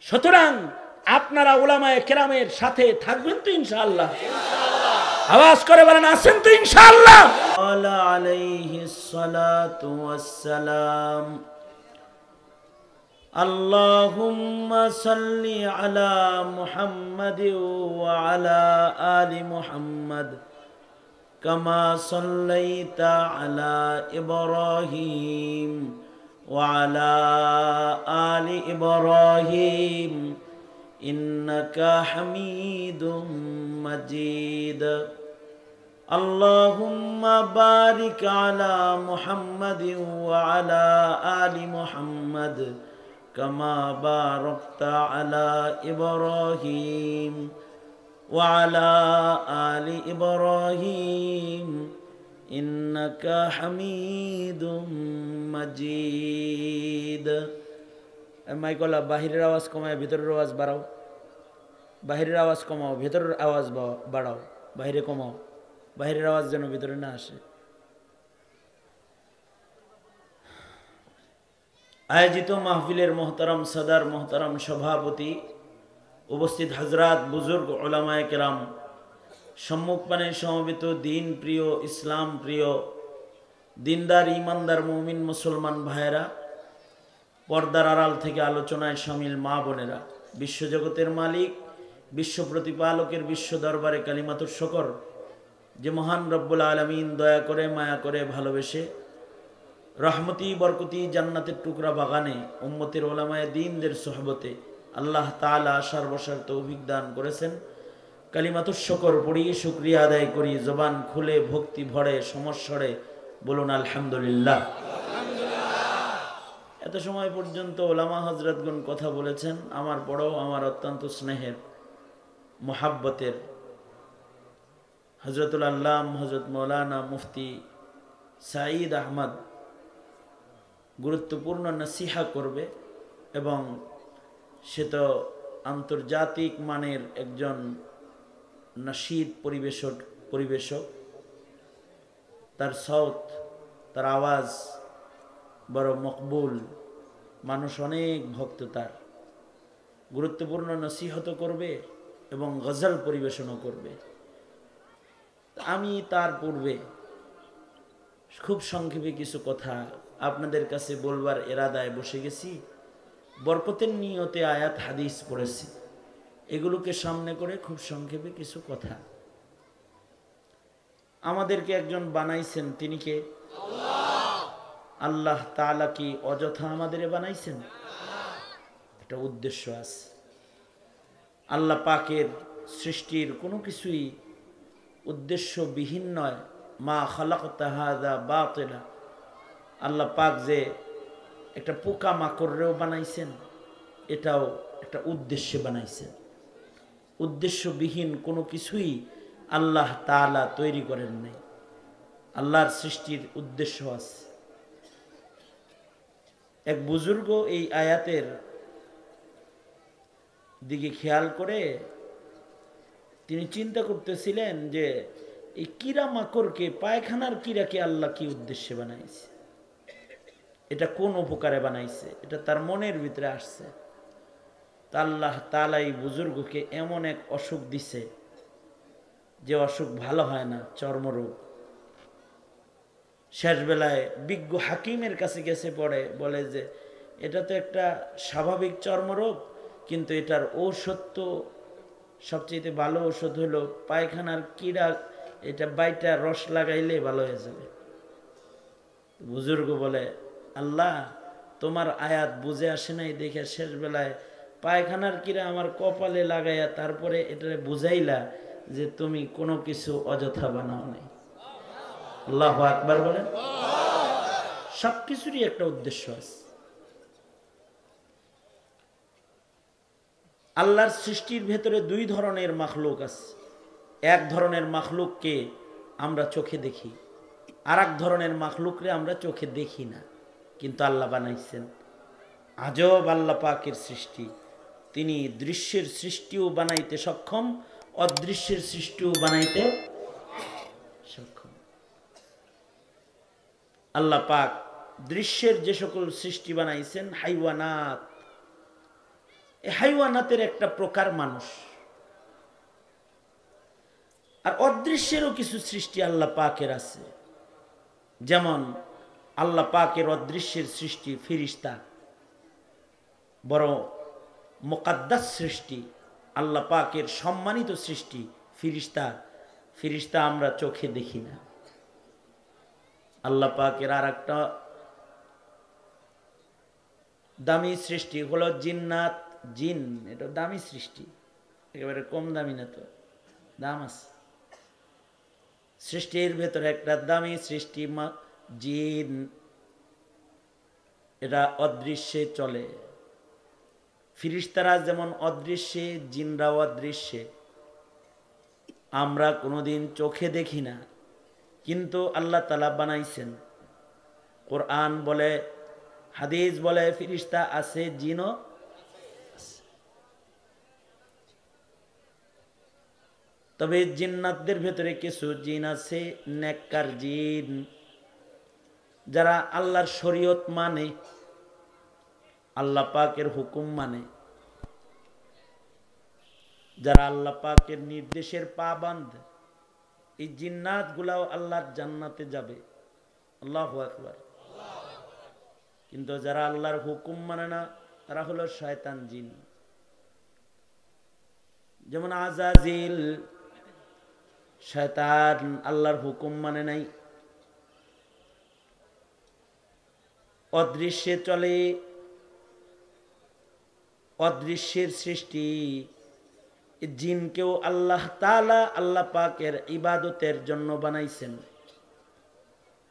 সুতরাং আপনারা উলামায়ে কেরামের সাথে থাকবেন তো ইনশাআল্লাহ? আওয়াজ করে বলেন আছেন তো ইনশাআল্লাহ? আলাইহিস সালাতু ওয়াস সালাম। আল্লাহুম্মা সাল্লি আলা মুহাম্মাদ ওয়া আলা আলি মুহাম্মাদ কামা সাল্লাইতা আলা ইব্রাহিম ওয়া আলা আলি ইব্রাহিম ইন্নাকা হামিদুম মাজিদ। আল্লাহুম্মা বারিক আলা মুহাম্মাদ ওয়া আলা আলি মুহাম্মাদ কামা বারাকতা আলা ইব্রাহিম ওয়া আলা আলি ইব্রাহিম ইন্নাকা হামিদুম মাজিদ। মাইকলা বাহিরের আওয়াজ কমায় ভিতরের আওয়াজ বাড়াও, বাহিরের আওয়াজ কমাও ভিতরের আওয়াজ বাড়াও, বাহিরে কমাও, বাহিরের আওয়াজ যেন ভিতরে না আসে। আয়োজিত মাহফিলের মোহতারাম সদার, মোহতারাম সভাপতি, উপস্থিত হজরাত, বুজুর্গ, উলামায়ে কেরাম, সম্মুখপানে সমবেত দিন প্রিয়, ইসলাম প্রিয়, দিনদার ইমানদার মুমিন মুসলমান ভাইয়েরা, পর্দার আড়াল থেকে আলোচনায় শামিল মা বোনেরা, বিশ্বজগতের মালিক, বিশ্ব প্রতিপালকের বিশ্ব দরবারে কালিমাতুর শুকর যে মহান রব্বুল আলামিন দয়া করে, মায়া করে, ভালোবেসে রহমতি বরকতি জান্নাতের টুকরা বাগানে উম্মতের ওলামায়ে দ্বীনদের সোহবতে আল্লাহ তাআলা আসার বসার তৌফিক দান করেছেন। কালিমাতুর শুকর পড়ি, শুকরিয়া আদায় করি, জবান খুলে ভক্তি ভরে সমস্বরে বলুন আলহামদুলিল্লাহ। এত সময় পর্যন্ত ওলামা হযরতগণ কথা বলেছেন। আমার বড়, আমার অত্যন্ত স্নেহের, মোহাব্বতের হযরতুল আল্লাম হযরত মাওলানা মুফতি সাঈদ আহমদ গুরুত্বপূর্ণ নসিহা করবে এবং সে তো আন্তর্জাতিক মানের একজন নাশিদ পরিবেশক। তার সাউথ, তার আওয়াজ বড় মকবুল, মানুষ অনেক ভক্ত তার। গুরুত্বপূর্ণ নসিহত করবে এবং গজল পরিবেশনও করবে। আমি তার পূর্বে খুব সংক্ষেপে কিছু কথা আপনাদের কাছে বলবার এরাদায় বসে গেছি। বরকতের নিয়তে আয়াত হাদিস পড়েছি, এগুলোকে সামনে করে খুব সংক্ষেপে কিছু কথা। আমাদেরকে একজন বানাইছেন, তিনি কে? আল্লাহ তাআলা। কি অযথা আমাদের বানাইছেন? একটা উদ্দেশ্য আছে। আল্লাহ পাকের সৃষ্টির কোনো কিছুই উদ্দেশ্যবিহীন নয়। মা খালাকতা হাযা বাতিলা। আল্লাহ পাক যে একটা পোকা মাকড়রেও বানাইছেন, এটাও একটা উদ্দেশ্যে বানাইছেন। উদ্দেশ্যবিহীন কোনো কিছুই আল্লাহ তাআলা তৈরি করেন নাই। আল্লাহর সৃষ্টির উদ্দেশ্য আছে। এক বুজুর্গ এই আয়াতের দিকে খেয়াল করে তিনি চিন্তা করতেছিলেন যে এই কিরা মাকড়কে, পায়খানার কিরাকে আল্লাহ কি উদ্দেশ্যে বানাইছে, এটা কোন উপকারে বানাইছে, এটা তার মনের ভিতরে আসছে। তা আল্লাহ তাআলা এই বুজুর্গকে এমন এক অসুখ দিছে যে অসুখ ভালো হয় না, চর্মরোগ। শেষ বেলায় বিজ্ঞ হাকিমের কাছে গেছে, পড়ে বলে যে এটা তো একটা স্বাভাবিক চর্মরোগ, কিন্তু এটার ঔষধ তো সবচেয়ে ভালো ঔষধ হলো পায়খানার কিরা, এটা বাইটা রস লাগাইলে ভালো হয়ে যাবে। বুজুর্গ বলে, আল্লাহ তোমার আয়াত বুঝে আসে নাই দেখে শেষ বেলায় পায়খানার কিরা আমার কপালে লাগাইয়া তারপরে এটা বুঝাইলা যে তুমি কোনো কিছু অযথা বানাও নাই। আল্লাহু আকবার বলেন। সবকিছুরই একটা উদ্দেশ্য আছে। আল্লাহর সৃষ্টির ভেতরে দুই ধরনের মাখলুক আছে। এক ধরনের মাখলুককে আমরা চোখে দেখি, আর এক ধরনের মাখলুকরে আমরা চোখে দেখি না, কিন্তু আল্লাহ বানাইছেন। আজব আল্লাহ পাকের সৃষ্টি। তিনি দৃশ্যের সৃষ্টিও বানাইতে সক্ষম, অদৃশ্যের সৃষ্টিও বানাইতে সক্ষম। আল্লাহ পাক দৃশ্যের যে সকল সৃষ্টি বানাইছেন, হাইওয়ানাত, এই হাইওয়ানাতের একটা প্রকার মানুষ। আর অদৃশ্যেরও কিছু সৃষ্টি আল্লাহ পাকের আছে, যেমন আল্লাহ পাকের অদৃশ্যের সৃষ্টি ফিরিস্তা, বড় মুকাদ্দাস সৃষ্টি, আল্লাহ পাকের সম্মানিত সৃষ্টি ফিরিস্তা। ফিরিস্তা আমরা চোখে দেখি না। আল্লাহ পাকের আর একটা দামি সৃষ্টি হলো জিন্নাত, জিন। এটা দামি সৃষ্টি, একেবারে কম দামি না, তো দাম আছে। সৃষ্টির ভেতরে একটা দামি সৃষ্টি জিন, এরা অদৃশ্যে চলে। ফিরিস্তারা যেমন অদৃশ্যে, জিনরাও অদৃশ্যে। আমরা কোনোদিন চোখে দেখি না, কিন্তু আল্লাহ তাআলা বানাইছেন। কোরআন বলে, হাদিস বলে ফিরিস্তা আছে, জিনও আছে। তবে জিন্নাতদের ভেতরে কিছু জিন আছে নেককার জিন, যারা আল্লাহর শরীয়ত মানে, আল্লাহ পাকের হুকুম মানে, যারা আল্লাহ পাকের নির্দেশের পাবন্দ। এই জিন্নাত গুলাও আল্লাহর জান্নাতে যাবে, আল্লাহু আকবার। কিন্তু যারা আল্লাহর হুকুম মানে না, তারা হলো শয়তান জিন। যেমন আজাজিল, শয়তান, আল্লাহর হুকুম মানে নাই, অদৃশ্যে চলে, অদৃশ্যের সৃষ্টি। জিনকেও আল্লাহ তাআলা আল্লাহ পাকের ইবাদতের জন্য বানাইছেন।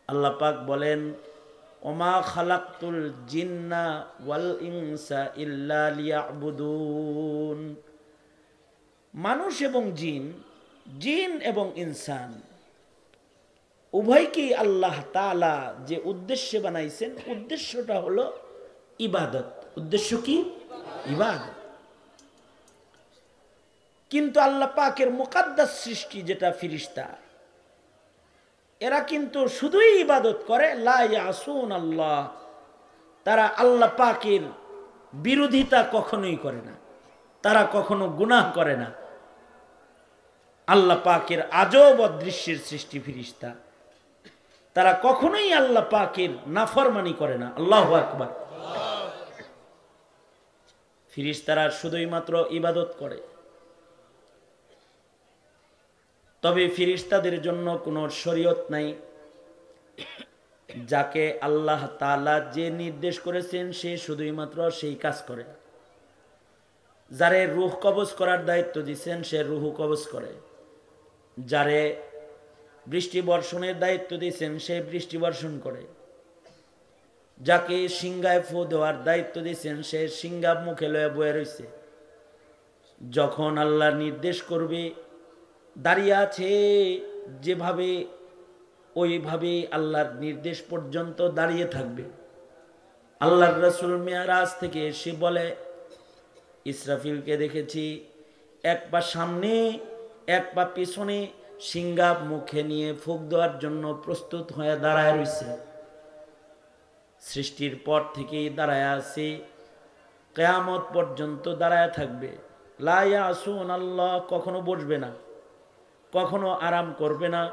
আল্লাহ পাক বলেন, ওমা খালাকতুল জিন্না ওয়াল ইনসা ইল্লা লিয়াবুদুন। মানুষ এবং জিন, জিন এবং ইনসান উভয়কেই আল্লাহ তাআলা যে উদ্দেশ্যে বানাইছেন, উদ্দেশ্যটা হলো ইবাদত। উদ্দেশ্য কি? ইবাদত। কিন্তু আল্লাহ পাকের মুকাদ্দাস সৃষ্টি যেটা ফিরিস্তা, এরা কিন্তু শুধুই ইবাদত করে, লা ইয়াসুন আল্লাহ। তারা আল্লাহ পাকের বিরোধিতা কখনোই করে না, তারা কখনো গুনাহ করে না। আল্লাহ পাকের আজব অদৃশ্যের সৃষ্টি ফিরিস্তা, তারা কখনোই আল্লাহ পাকের নাফরমানি করে না। আল্লাহু আকবার। ফিরিস্তারা শুধুই মাত্র ইবাদত করে। তবে ফিরিস্তাদের জন্য কোনো শরীয়ত নাই। যাকে আল্লাহ তাআলা যে নির্দেশ করেছেন, সে শুধুই মাত্র সেই কাজ করে। যারে রূহ কবজ করার দায়িত্ব দিয়েছেন, সে রূহ কবজ করে। যারে বৃষ্টি বর্ষণের দায়িত্ব দিয়েছেন, সে বৃষ্টি বর্ষণ করে। যাকে সিংহায় ফু দেওয়ার দায়িত্ব দিয়েছেন, সে সিংহা মুখে লয়ে বয়ে রয়েছে। যখন আল্লাহ নির্দেশ করবে, দাঁড়িয়ে আছে যেভাবে, ওইভাবে আল্লাহর নির্দেশ পর্যন্ত দাঁড়িয়ে থাকবে। আল্লাহর রাসূল মেরাজ থেকে এসে বলে, ইসরাফিলকে দেখেছি এক পা সামনে এক পা পিছনে সিংহা মুখে নিয়ে ফুঁক দেওয়ার জন্য প্রস্তুত হয়ে দাঁড়ায় রয়েছে। সৃষ্টির পর থেকেই দাঁড়ায় আছে, কিয়ামত পর্যন্ত দাঁড়ায় থাকবে। লা ইয়াসুন আল্লাহ, কখনো বসবে না, কখনো আরাম করবে না।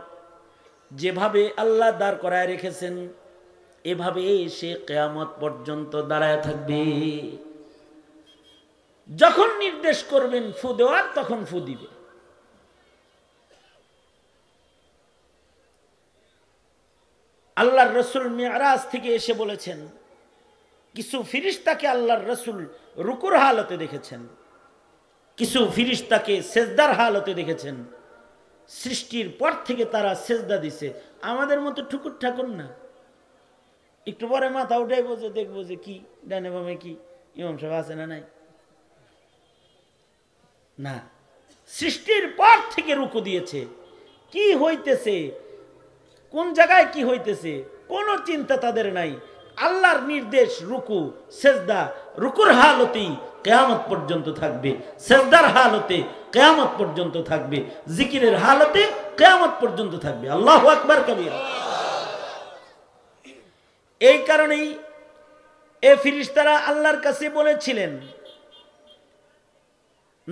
যেভাবে আল্লাহ দাঁড় করায় রেখেছেন, এভাবে সে কিয়ামত পর্যন্ত দাঁড়ায় থাকবে। যখন নির্দেশ করবেন ফু দেওয়ার, তখন ফু দিবে। আল্লাহর রাসূল মিরাজ থেকে এসে বলেছেন, কিছু ফিরিস্তাকে আল্লাহর রাসূল রুকুর হালতে দেখেছেন, কিছু ফিরিস্তাকে সেজদার হালতে দেখেছেন। সৃষ্টির পর থেকে তারা সেজদা দিছে। আমাদের মতো ঠুকুর ঠাকুর না, একটু পরে মাথা উঠাই বসে দেখবো যে কি ডানে বামে কি ইমাম সাহেব আছে না নাই। না, সৃষ্টির পর থেকে রুকু দিয়েছে। কি হইতেছে, কোন জায়গায় কি হইতেছে, কোনো চিন্তা তাদের নাই। আল্লাহর নির্দেশ রুকু সেজদা, রুকুর হালতেই কিয়ামত পর্যন্ত থাকবে, সেজদার হালতে কিয়ামত পর্যন্ত থাকবে, জিকিরের হালতে কিয়ামত পর্যন্ত থাকবে। আল্লাহু আকবার কবীর। এই কারণেই এই ফেরেশতারা আল্লাহর কাছে বলেছিলেন,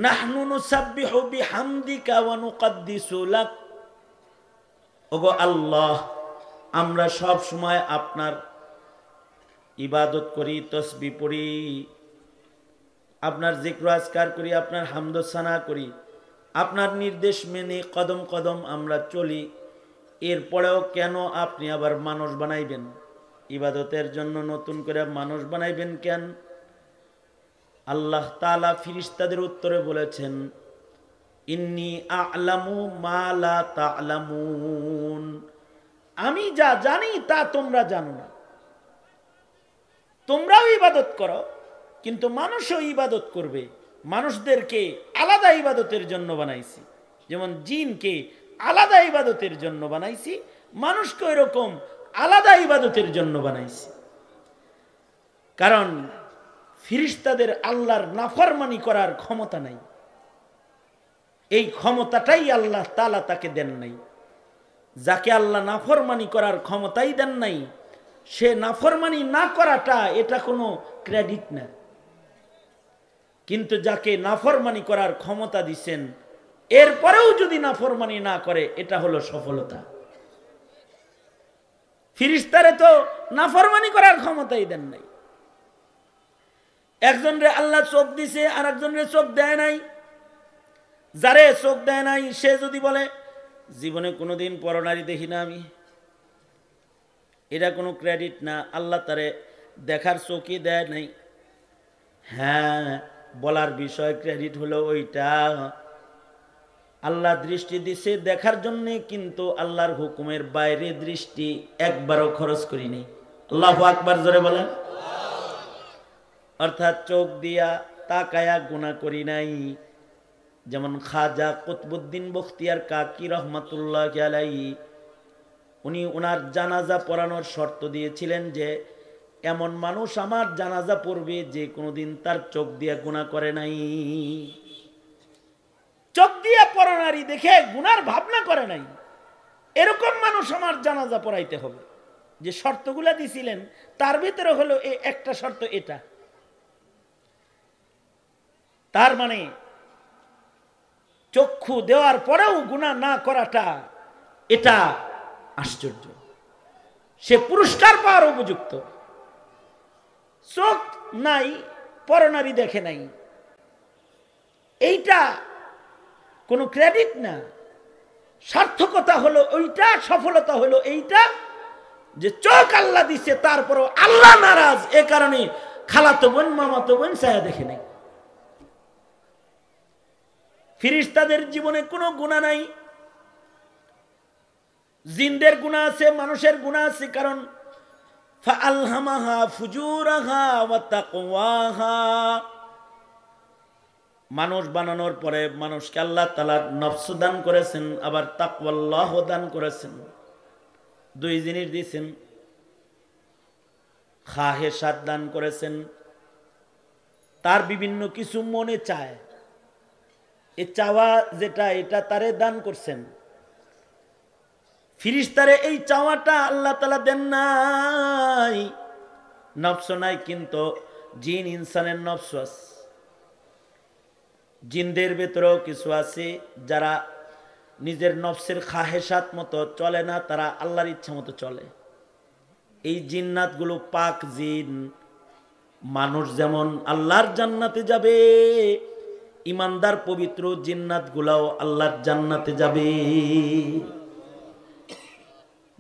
নাহনু নুসাব্বিহু বিহামদিকা ওয়া নুকদ্দিসু লাক। ওগো আল্লাহ, আমরা সব সময় আপনার ইবাদত করি, তসবিহ পড়ি, আপনার জিক্র আজকার করি, আপনার হামদ সানা করি, আপনার নির্দেশ মেনে কদম কদম আমরা চলি। এরপরেও কেন আপনি আবার মানুষ বানাইবেন? ইবাদতের জন্য নতুন করে মানুষ বানাইবেন কেন? আল্লাহ তাআলা ফিরিস্তাদের উত্তরে বলেছেন, ইন্নী আ'লামু মা লা তা'লামুন, আমি যা জানি তা তোমরা জানো না। তোমরাও ইবাদত করো, কিন্তু মানুষও ইবাদত করবে। মানুষদেরকে আলাদা ইবাদতের জন্য বানাইছি, যেমন জিনকে আলাদা ইবাদতের জন্য বানাইছি, মানুষকে এরকম আলাদা ইবাদতের জন্য বানাইছি। কারণ ফিরিস্তাদের আল্লাহর নাফরমানি করার ক্ষমতা নাই, এই ক্ষমতাটাই আল্লাহ তাআলা তাকে দেন নাই। যাকে আল্লাহ নাফরমানি করার ক্ষমতাই দেন নাই, সে নাফরমানি না করাটা এটা কোনো ক্রেডিট না। কিন্তু যাকে নাফরমানি করার ক্ষমতা দিছেন, এরপরেও যদি নাফরমানি না করে, এটা হলো সফলতা। ফিরিস্তারে তো নাফরমানি করার ক্ষমতাই দেন নাই। একজনরে আল্লাহ চোখ দিছে, আর একজনরে চোখ দেয় নাই। যারে চোখ দেয় নাই সে যদি বলে জীবনে কোনোদিন পরনারী দেখি না আমি, এটা কোনো ক্রেডিট না। আল্লাহ তারে দেখার চোখই দেয় নাই। হ্যাঁ, বলার বিষয় ক্রেডিট হলো ওইটা। আল্লাহ দৃষ্টি দিছে দেখার জন্যে, কিন্তু আল্লাহর হুকুমের বাইরে দৃষ্টি একবারও খরচ করি নাই। আল্লাহু আকবার জোরে বলেন। অর্থাৎ চোখ দিয়া তাকায়া গুনাহ করি নাই। যেমন খাজা কুতবুদ্দিন বখতিয়ার কাকি রহমাতুল্লাহ আলাইহি, উনি ওনার জানাজা পড়ানোর শর্ত দিয়েছিলেন যে এমন মানুষ আমার জানাজা পড়বে যে কোনোদিন তার চোখ দিয়া গুনাহ করে নাই, চোখ দিয়া পরনারী দেখে গুনার ভাবনা করে নাই, এরকম মানুষ আমার জানাজা পড়াইতে হবে। যে শর্তগুলা দিছিলেন তার ভিতরে হলো এই একটা শর্ত এটা। তার মানে চক্ষু দেওয়ার পরেও গুনাহ না করাটা এটা আশ্চর্য। সে পুরস্কার পাওয়ার উপযুক্ত। চোখ নাই, পরনারী দেখে নাই, এইটা কোনো ক্রেডিট না। সার্থকতা হলো ওইটা, সফলতা হলো এইটা যে চোখ আল্লাহ দিছে, তারপরও আল্লাহ নারাজ, এ কারণে খালাতো বোন মামাতো বোন ছায়া দেখে নাই। ফিরিস্তাদের জীবনে কোনো গুনাহ নাই। জিনদের গুনাহ আছে, মানুষের গুনাহ আছে। কারণ ফাআলহামাহা ফুজুরাহা ওয়া তাকওয়াহা, মানুষ বানানোর পরে মানুষকে আল্লাহ তাআলা নফস দান করেছেন, আবার তাকওয়াল্লাহ দান করেছেন। দুই জিনিস দিয়েছেন। খাহেসাত দান করেছেন, তার বিভিন্ন কিছু মনে চায়, এ চাওয়া যেটা এটা তারে দান করছেন। ফিরিস্তারে এই চাওয়াটা আল্লাহ তাআলা দেন নাই। নফস নাই, কিন্তু জিন ইনসানের নফস আছে। জিনদের ভেতরেও কিছু আছে যারা নিজের নফসের খাহেসাত মতো চলে না, তারা আল্লাহর ইচ্ছা মতো চলে। এই জিন্নাতগুলো পাক জিন। মানুষ যেমন আল্লাহর জান্নাতে যাবে, ইমানদার পবিত্র জিন্নাতগুলাও আল্লাহর জান্নাতে যাবে।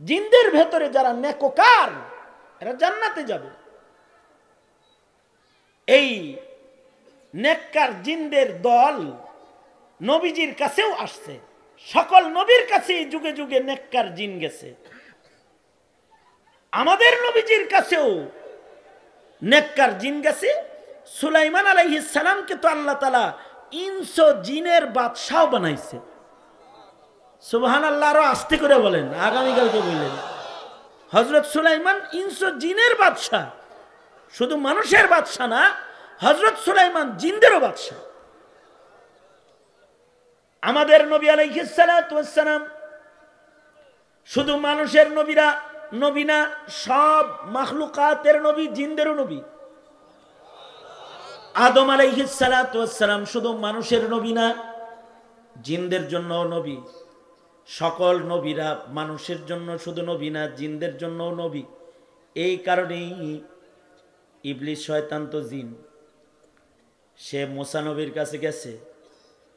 জিনদের ভেতরে যারা নেককার, এরা জান্নাতে যাবে। এই নেককার জিনদের দল নবীজির কাছেও আসছে। সকল নবীর কাছেই যুগে যুগে নেককার জিন গেছে। আমাদের নবীজির কাছেও নেককার জিন গেছে। সুলাইমান আলাইহিস সালামকে তো আল্লাহ তাআলা ইনস জিনের বাদশাহ বানাইছে। সুবহানাল্লাহ। আরো আস্তে করে বলেন, আগামীকালকে বললেন। হযরত সুলাইমান ইনস জিনের বাদশাহ, শুধু মানুষের বাদশাহ না, হযরত সুলাইমান জিনদেরও বাদশাহ। আমাদের নবী আলাইহিস সালাতু ওয়াস সালাম শুধু মানুষের নবী না, সব মাখলুকাতের নবী, জিনদেরও নবী। আদম আলাইহিস সালাতু ওয়াস সালাম শুধু মানুষের নবী না, জিনদের জন্য নবী। সকল নবীরা মানুষের জন্য শুধু নবী না, জিনদের জন্য নবী। এই কারণেই ইবলিস শয়তান তো জিন, সে মুসা নবীর কাছে গেছে,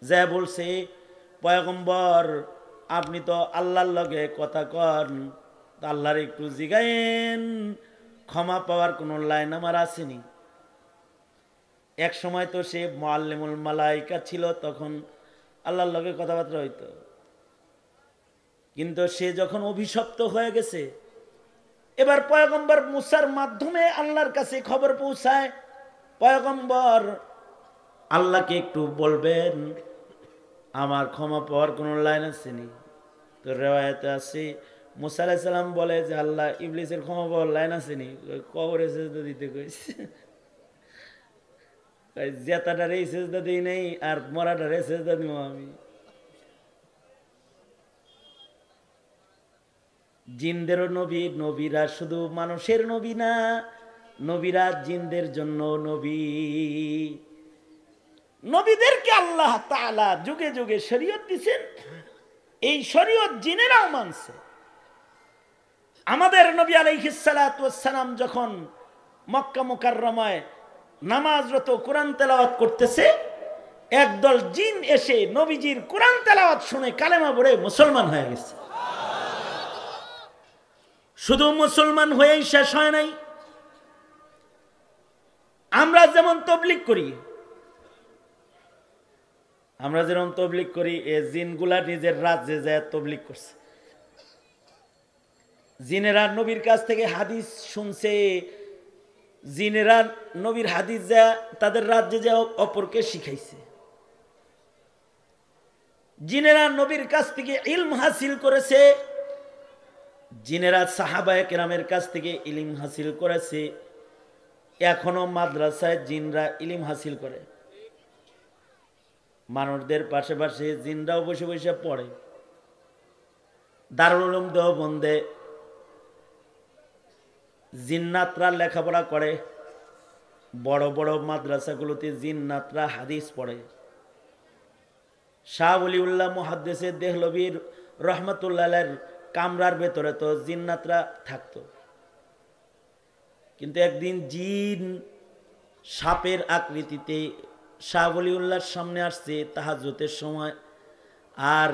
যা বলছে পয়গম্বর আপনি তো আল্লাহর লগে কথা কন, আল্লাহর একটু জিগায়েন ক্ষমা পাওয়ার কোনো লাইন আমার আসেনি। এক সময় তো সে মুআল্লিমুল মালাইকা ছিল, তখন আল্লাহর লগে কথাবার্তা হইতো। কিন্তু সে যখন অভিশপ্ত হয়ে গেছে, এবার পয়গম্বর মুসার মাধ্যমে আল্লাহর কাছে খবর পৌঁছায়, পয়গম্বর আল্লাহকে একটু বলবেন আমার ক্ষমা পাওয়ার কোনো লাইন আসেনি। তো রেওয়ায়েতে আছে মুসা আলাইহিস সালাম বলে যে আল্লাহ ইবলিসের ক্ষমা পাওয়ার লাইন আসেনি, কবরে সেজদা দিতে কইছে। জেতাটারে সেজদা দিই নেই আর মরাটারে সেজদা দিব আমি। জিনদেরও নবী, নবীরা শুধু মানুষের নবী না, নবীরা জিনদের জন্য নবী। নবীদেরকে আল্লাহ তাআলা যুগে যুগে শরীয়ত দিয়েছেন, এই শরীয়ত জিনেরাও মানছে। আমাদের নবী আলাইহিস সালাতু ওয়াস সালাম যখন মক্কা মুকাররমায় নামাজরত কোরআন তেলাওয়াত করতেছে, একদল জিন এসে নবীজির কোরআন তেলাওয়াত শুনে কালেমা পড়ে মুসলমান হয়ে গেছে। শুধু মুসলমান হয়েই শেষ হয় নাই, আমরা যেমন তবলিগ করি, এ জিনগুলা নিজের রাজ্যে যায় তবলিগ করছে। জিনেরা নবীর কাছ থেকে হাদিস শুনছে, জিনেরা নবীর হাদিস যা তাদের রাজ্যে যা অপরকে শিখাইছে। জিনেরা নবীর কাছ থেকে ইলম হাসিল করেছে, জিনেরা সাহাবায়ে কেরামের কাছ থেকে ইলম হাসিল করেছে। এখনো মাদ্রাসায় জিনরা ইলম হাসিল করে, মানুষদের পাশে পাশে জিনরাও বসে বসে পড়ে। দারুল উলুম দেওবন্দে জিন্নাতরা লেখাপড়া করে, বড় বড় মাদ্রাসাগুলোতে জিন্নাতরা হাদিস পড়ে। শাহ ওলিউল্লাহ মুহাদ্দিস দেহলভীর রহমাতুল্লাহের কামরার ভেতরে তো জিন্নাতরা থাকতো। কিন্তু একদিন জিন সাপের আকৃতিতে শাহ ওলিউল্লাহর সামনে আসছে তাহাজ্জুদের সময়, আর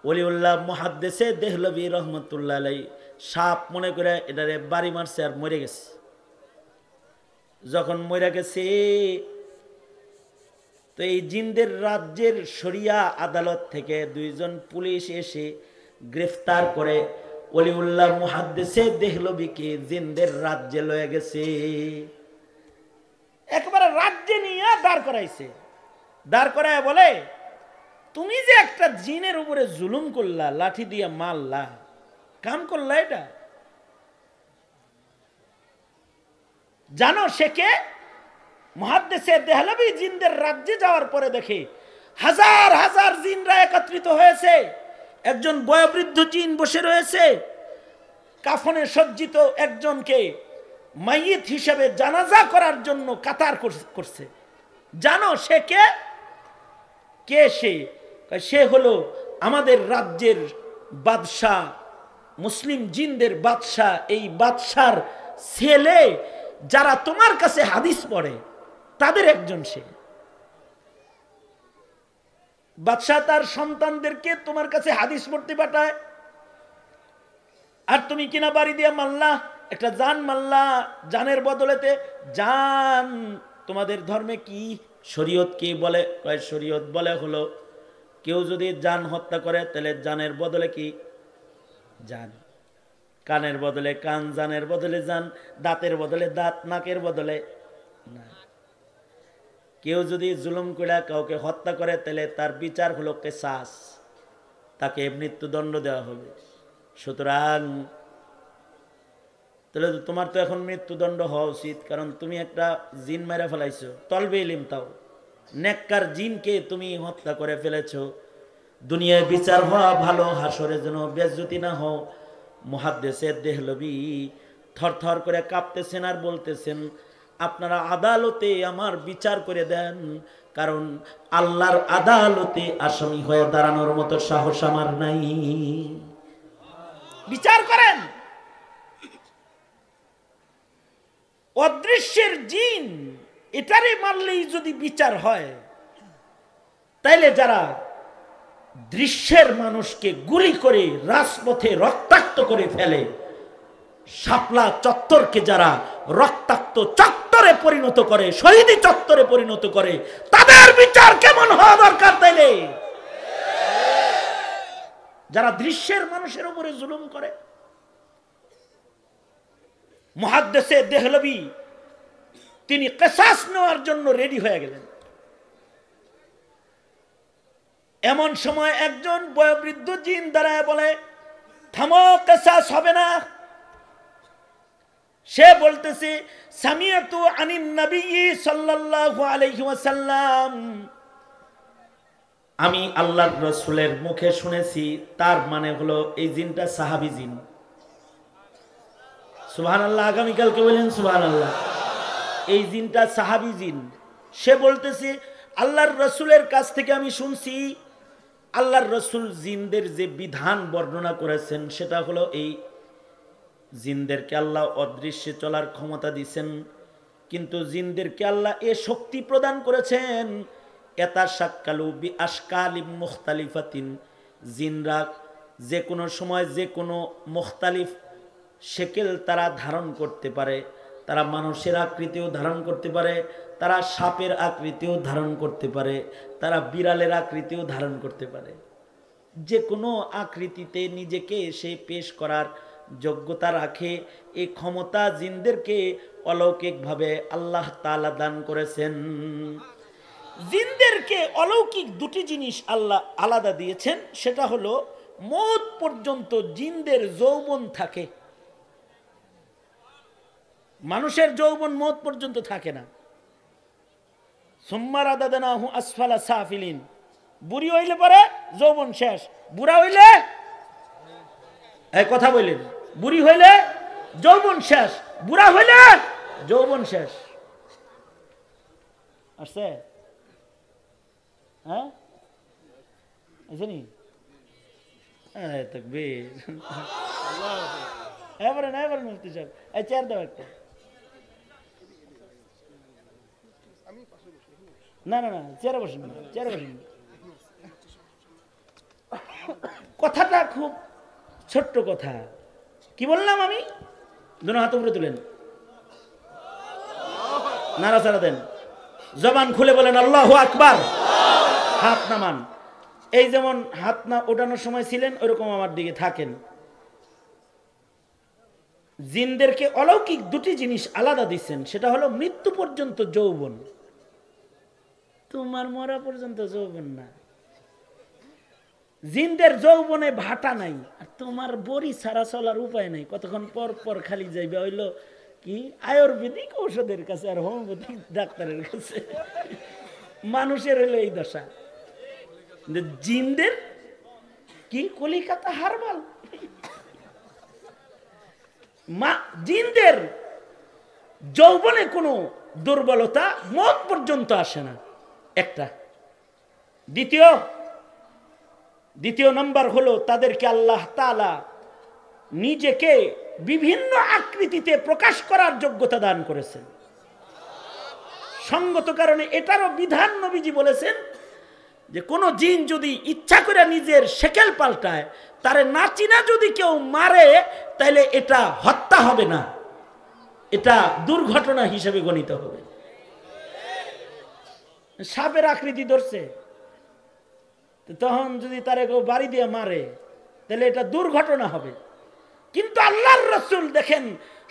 ওলিউল্লাহ মুহাদ্দিস দেহলভী রহমাতুল্লাহ আলাইহি সাপ মনে করে এটারে বাড়ি মারছে আর মরে গেছে। যখন মরে গেছে, তো এই জিনদের রাজ্যের শরিয়া আদালত থেকে দুইজন পুলিশ এসে গ্রেফতার করে ওলিউল্লাহ মুহাদ্দিস দেহলভীকে জিনদের রাজ্যে লয়ে গেছে। একবারে রাজ্যে নিয়ে দাঁড় করাইছে, দাঁড় করায় বলে তুমি যে একটা জিনের উপরে জুলুম করলা, লাঠি দিয়ে মারলা, কাম করলা, এটা জানো সে কে? মুহাদ্দিস দেহলভী জিনদের রাজ্যে যাওয়ার পরে দেখে হাজার হাজার জিনরা একত্রিত হয়েছে, একজন বয়োবৃদ্ধ জিন বসে রয়েছে, কাফনে সজ্জিত একজনকে মাইয়িত হিসেবে জানাজা করার জন্য কাতার করছে। জানো সে কে? কে সে? সে হলো আমাদের রাজ্যের বাদশাহ, মুসলিম জিনদের বাদশাহ। এই বাদশার ছেলে যারা তোমার কাছে হাদিস পড়ে তাদের একজন সে। বাদশাহ তার সন্তানদেরকে তোমার কাছে হাদিস পড়তে পাঠায়, আর তুমি কিনা বাড়ি দিয়ে মাল্লা, একটা জান মাল্লা, জানের বদলেতে জান। তোমাদের ধর্মে কি শরীয়ত কি বলে? শরীয়ত বলে হলো কেউ যদি জান হত্যা করে তাহলে জানের বদলে কি? জান। কানের বদলে কান, জানের বদলে জান, দাঁতের বদলে দাঁত, নাকের বদলে না। কেউ যদি জুলুম করে কাউকে হত্যা করে তাহলে তার বিচার হলো কিসাস, তাকে মৃত্যুদণ্ড দেওয়া হবে। সুতরাং তাহলে তোমার তো এখন মৃত্যুদণ্ড হওয়া উচিত, কারণ তুমি একটা জিন মেরে ফেলাইছো, তলবে ইলিম তাও নেককার জিনকে তুমি হত্যা করে ফেলেছো। দুনিয়ায় বিচার হওয়া ভালো, হাসরে যেন বেজ্জতি না হও। মুহাদ্দিস দেহলভী থরথর করে কাঁপতেছেন আর বলতেছেন আপনারা আদালতে আমার বিচার করে দেন, কারণ আল্লাহর আদালতে আসামি হয়ে দাঁড়ানোর মতো সাহস আমার নাই। বিচার করেন। অদৃশ্যের জিন এটারে মানলেই যদি বিচার হয়, তাইলে যারা দৃশ্যের মানুষকে গুলি করে রাজপথে রক্তাক্ত করে ফেলে, শাপলা চত্বরকে যারা রক্তাক্ত চত্বরে পরিণত করে, শহীদি চত্বরে পরিণত করে, তাদের বিচার কেমন হওয়া দরকার? তাইলে যারা দৃশ্যের মানুষের উপরে জুলুম করে। মুহাদ্দিসে দেহলভী তিনি কিসাস নেওয়ার জন্য রেডি হয়ে গেলেন। এমন সময় একজন বয়োবৃদ্ধ জিন দাঁড়ায় বলে, থামো, কিসাস হবে না। সে বলতেছে, সামিয়াতু আনিন নবী সাল্লাল্লাহু আলাইহি ওয়াসাল্লাম, আমি আল্লাহর রাসূলের মুখে শুনেছি। তার মানে হলো এই জিনটা সাহাবী জিন। সুবহানাল্লাহ, আগামীকালকে বলেন সুবহানাল্লাহ। এই জিনটা সাহাবী জিন। সে বলতেছে, আল্লাহর রাসূলের কাছ থেকে আমি শুনছি, আল্লাহর রাসূল জিনদের যে বিধান বর্ণনা করেছেন সেটা হলো এই, জিনদেরকে আল্লাহ অদৃশ্যে চলার ক্ষমতা দিয়েছেন, কিন্তু জিনদেরকে আল্লাহ এ শক্তি প্রদান করেছেন, এতা শাক্কালু বি আশকালিম মুখতালিফাতিন, জিনরা যে কোনো সময় যে কোনো মুখতালিফ শেকেল তারা ধারণ করতে পারে। তারা মানুষের আকৃতিও ধারণ করতে পারে, তারা সাপের আকৃতিও ধারণ করতে পারে, তারা বিড়ালের আকৃতিও ধারণ করতে পারে। যে কোনো আকৃতিতে নিজেকে সে পেশ করার যোগ্যতা রাখে। এই ক্ষমতা জিনদেরকে অলৌকিকভাবে আল্লাহ তাআলা দান করেছেন। জিনদেরকে অলৌকিক দুটি জিনিস আল্লাহ আলাদা দিয়েছেন, সেটা হলো মওত পর্যন্ত জিনদের যৌবন থাকে। মানুষের যৌবন মওত পর্যন্ত থাকে না। সুম্মা রাদাদনাহু আসফালা সাফিলিন, বুড়ি হইলে পরে যৌবন শেষ, বুড়া হইলে, এই কথা বললেন, বুড়ি হইলে যৌবন শেষ, বুড়া হইলে যৌবন শেষ। আসছে? হ্যাঁ, আসেনি? তাকবীর। এবারে না, এবারে মুফতি সাহেব, এই চেয়ার দাও একটা। না না না, চেয়ারে বসেন না, চেয়ারে বসেন। কথাটা খুব ছোট্ট কথা। কি বললাম আমি? দুনো হাত উপরে তুলেন, নাড়াচাড়া দেন, জবান খুলে বলেন আল্লাহু আকবার, হাত নামান। এই যেমন হাত না ওঠানোর সময় ছিলেন, ওইরকম আমার দিকে থাকেন। জিনদেরকে অলৌকিক দুটি জিনিস আলাদা দিচ্ছেন, সেটা হলো মৃত্যু পর্যন্ত যৌবন। তোমার মরা পর্যন্ত যৌবন না। জিনদের যৌবনে ভাটা নাই, আর তোমার বড়ি ছাড়া চলার উপায় নাই। কতক্ষণ পর পর খালি যাইবে হইল কি আয়ুর্বেদিক ঔষধের কাছে আর হোমিওপ্যাথিক ডাক্তারের কাছে। মানুষের হইলো এই দশা। জিনদের কি কলিকাতা হারবাল। জিনদের যৌবনে কোনো দুর্বলতা মওত পর্যন্ত আসে না, একটা। দ্বিতীয় নম্বর হলো তাদেরকে আল্লাহ তাআলা নিজেকে বিভিন্ন আকৃতিতে প্রকাশ করার যোগ্যতা দান করেছেন। সঙ্গত কারণে এটারও বিধান নবীজি বলেছেন যে কোন জিন যদি ইচ্ছা করে নিজের শেকেল পাল্টায়, তারে না চিনা যদি কেউ মারে, তাহলে এটা হত্যা হবে না, এটা দুর্ঘটনা হিসেবে গণিত হবে। সাপের আকৃতি ধরছে, তখন যদি তারে কেউ বাড়ি দিয়ে মারে, তাহলে এটা দুর্ঘটনা হবে। কিন্তু আল্লাহর রাসূল দেখেন,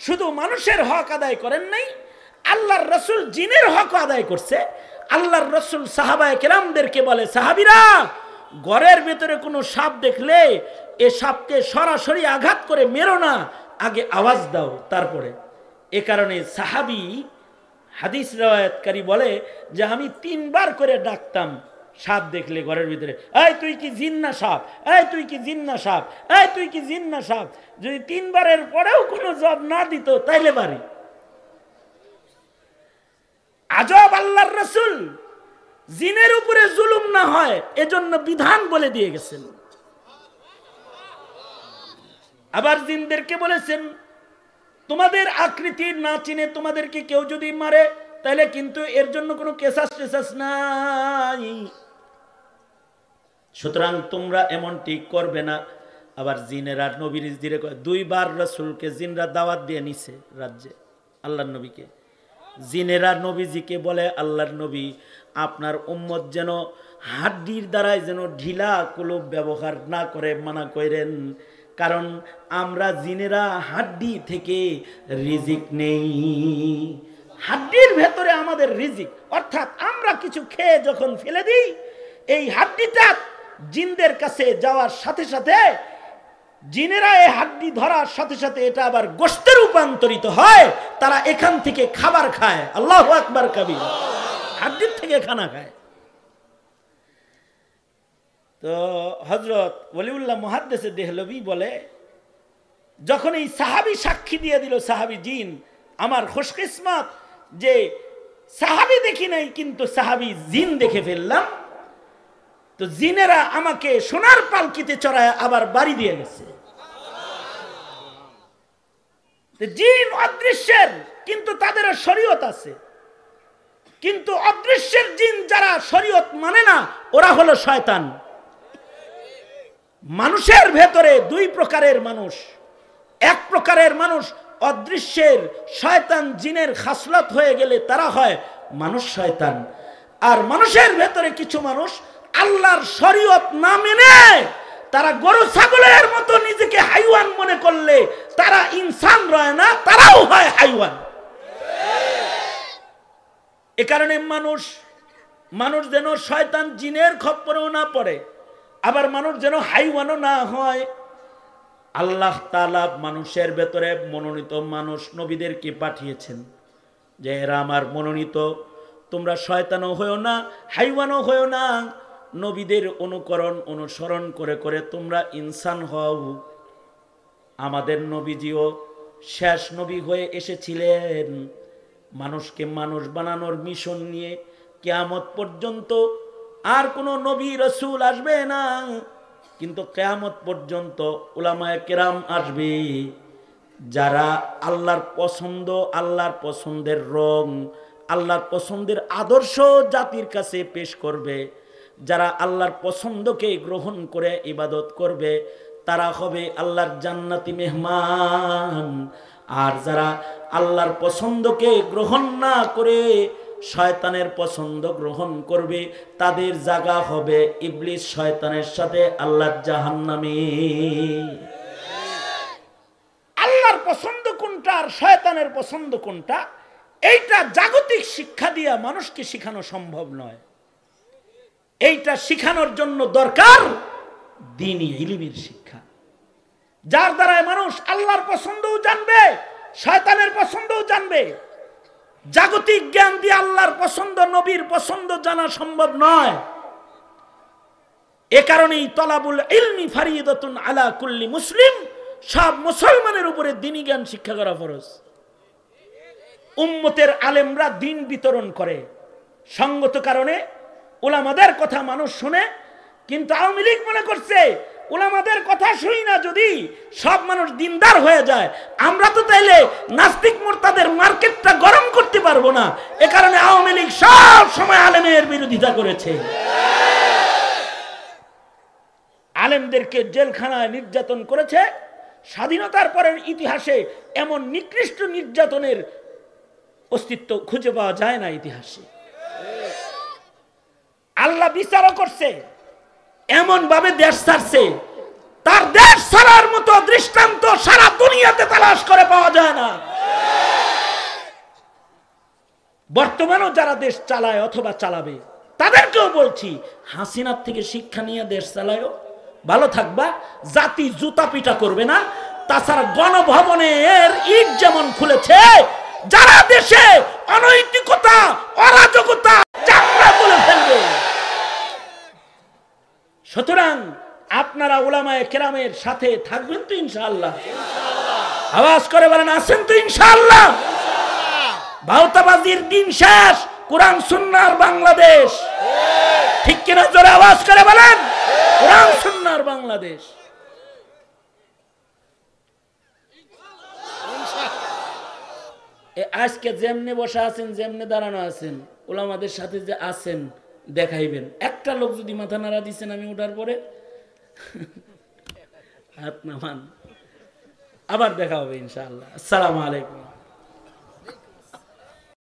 শুধু মানুষের হক আদায় করেন নাই, আল্লাহর রাসূল জিনের হক আদায় করছে। আল্লাহর রাসূল সাহাবায়ে কেরামদেরকে বলে, সাহাবীরা, ঘরের ভেতরে কোনো সাপ দেখলে এ সাপকে সরাসরি আঘাত করে মেরো না, আগে আওয়াজ দাও তারপরে। এ কারণে সাহাবী হাদিস রওয়ায়াতকারী বলে যে আমি 3 বার করে ডাকতাম সাপ দেখলে ঘরের ভিতরে, এই তুই কি জিন না সাপ, এই তুই কি জিন না সাপ, এই তুই কি জিন না সাপ। যদি 3 বারের পরেও কোনো জবাব না দিত, তাইলে বাড়ি। আজব আল্লাহর রাসূল জিনের উপরে জুলুম না হয় এজন্য বিধান বলে দিয়ে গেছেন। আবার জিনদেরকে বলেছেন তোমাদের আকৃতি না চিনে তোমাদেরকে কেউ যদি মারে তাহলে কিন্তু এর জন্য কোনো কেসাস টেসাস নাই, সুতরাং তোমরা এমন ঠিক করবে না। আবার জিনেরা নবীর দিরে দুইবার রাসূলকে জিনরা দাওয়াত দিয়ে নিছে রাজ্যে, আল্লাহর নবীকে। জিনেরা নবীজিকে বলে আল্লাহর নবী আপনার উম্মত যেন হাড্ডির দ্বারাই যেন ঢিলা কুলুপ ব্যবহার না করে মানা করেন, কারণ আমরা জিনেরা হাড্ডি থেকে রিজিক নেই, হাড্ডির ভেতরে আমাদের রিজিক, অর্থাৎ আমরা কিছু খেয়ে যখন ফেলে দিই এই হাড্ডিটা জিনদের কাছে যাওয়ার সাথে সাথে জিনেরা এই হাড্ডি ধরার সাথে সাথে এটা আবার গোশতে রূপান্তরিত হয়, তারা এখান থেকে খাবার খায়। আল্লাহু আকবার কবির, হাড্ডির থেকে খানা খায়। তো হযরত ওলিউল্লাহ মুহাদ্দিসে দেহলভী বলে যখন এই সাহাবী সাক্ষী দিয়ে দিল, সাহাবী জিন, আমার খুশকিসমত যে সাহাবী দেখি নাই কিন্তু সাহাবী জিন দেখে ফেললাম। তো জিনেরা আমাকে সোনার পালকিতে চড়ায় আবার বাড়ি দিয়ে গেছে। জিন অদৃশ্যের, কিন্তু তাদের শরীয়ত আছে, কিন্তু অদৃশ্যের জিন যারা শরীয়ত মানে না ওরা হলো শয়তান। মানুষের ভেতরে দুই প্রকারের মানুষ, এক প্রকারের মানুষ অদৃশ্যের শয়তান জিনের খাসলত হয়ে গেলে তারা হয় মানুষ শয়তান, আর মানুষের ভেতরে কিছু মানুষ আল্লাহর শরীয়ত না মেনে তারা গরু ছাগলের মতো নিজেকে হাইওয়ান মনে করলে তারা ইনসান রয় না, তারাও হয় হাইওয়ান। এ কারণে মানুষ যেন শয়তান জিনের খপ্পরেও না পড়ে, আবার মানুষ যেন হাইওয়ানও না হয়। আল্লাহ তাআলা মানুষের ভেতরে মনোনীত মানুষ নবীদেরকে পাঠিয়েছেন যে এরা আমার মনোনীত, তোমরা শয়তানও হয়েও না হাইওয়ানও হয়েও না, নবীদের অনুসরণ করে করে তোমরা ইনসান হও। আমাদের নবীজিও শেষ নবী হয়ে এসেছিলেন মানুষকে মানুষ বানানোর মিশন নিয়ে। কিয়ামত পর্যন্ত আর কোনো নবী রাসূল আসবে না, কিন্তু কিয়ামত পর্যন্ত উলামায়ে কেরাম আসবে যারা আল্লাহর পছন্দ, আল্লাহর পছন্দের রং, আল্লাহর পছন্দের আদর্শ জাতির কাছে পেশ করবে। যারা আল্লাহর পছন্দকে গ্রহণ করে ইবাদত করবে তারা হবে আল্লাহর জান্নাতি মেহমান, আর যারা আল্লাহর পছন্দকে গ্রহণ না করে শয়তানের পছন্দ গ্রহণ করবে তাদের জায়গা হবে ইবলিস শয়তানের সাথে আল্লাহর জাহান্নামে। আল্লাহর পছন্দ কোনটা আর শয়তানের পছন্দ কোনটা এইটা জাগতিক শিক্ষা দিয়া মানুষকে শেখানো সম্ভব নয়। এইটা শেখানোর জন্য দরকার দ্বীনি ইলমের শিক্ষা, যার দ্বারা মানুষ আল্লাহর পছন্দও জানবে শয়তানের পছন্দও জানবে। জাগতিক জ্ঞান দিয়ে আল্লাহর পছন্দ নবীর পছন্দ জানা সম্ভব নয়। এ কারণেই তলাবুল ইলমি ফারিদাতুন আলা কুল্লি মুসলিম, সব মুসলমানের উপরে দ্বীনি জ্ঞান শিক্ষা করা ফরজ। উম্মতের আলেমরা দ্বীন বিতরণ করে, সঙ্গত কারণে উলামাদের কথা মানুষ শুনে, কিন্তু আওয়ামী লীগ মনে করছে উলামাদের কথা শুই না যদি সব মানুষ দিনদার হয়ে যায়, আমরা তো তাইলে নাস্তিক মুরতাদের মার্কেটটা গরম করতে পারবো না। এ কারণে আওয়ামী লীগ সব সময় আলেমের বিরোধিতা করেছে। আলেমদেরকে জেলখানায় নির্যাতন করেছে। স্বাধীনতার পরের ইতিহাসে এমন নিকৃষ্ট নির্যাতনের অস্তিত্ব খুঁজে পাওয়া যায় না ইতিহাসে। আল্লাহ বিচারও করছে, এমন ভাবে দেশ ছাড়ছে, তার দেশ ছাড়ার মতো দৃষ্টান্ত সারা দুনিয়াতে তালাশ করে পাওয়া যায় না। বর্তমানেও যারা দেশ চালায় অথবা চালাবে তাদেরকেও বলছি হাসিনার থেকে শিক্ষা নিয়ে দেশ চালায়ও, ভালো থাকবা, জাতি জুতা পিটা করবে না। তাছাড়া গণভবনের ইট যেমন খুলেছে, যারা দেশে অনৈতিকতা অরাজকতা চামড়া তুলে ফেলবে। সুতরাং আপনারা উলামায়ে কেরামের সাথে থাকবেন তো ইনশাআল্লাহ? আওয়াজ করে বলেন আছেন তো ইনশাআল্লাহ? ভাওতাবাজির দিন শেষ, কোরআন সুন্নাহর বাংলাদেশ। ঠিক কিনা জোরে আওয়াজ করে বলেন, কোরআন সুন্নাহর বাংলাদেশ। আজকে যেমনে বসা আছেন, যেমনে দাঁড়ানো আছেন, ওলামাদের সাথে যে আছেন দেখাইবেন। একটা লোক যদি মাথা নাড়া দিচ্ছেন আমি ওঠার পরে, হাত নামান, আবার দেখা হবে ইনশাআল্লাহ। আসসালামু আলাইকুম।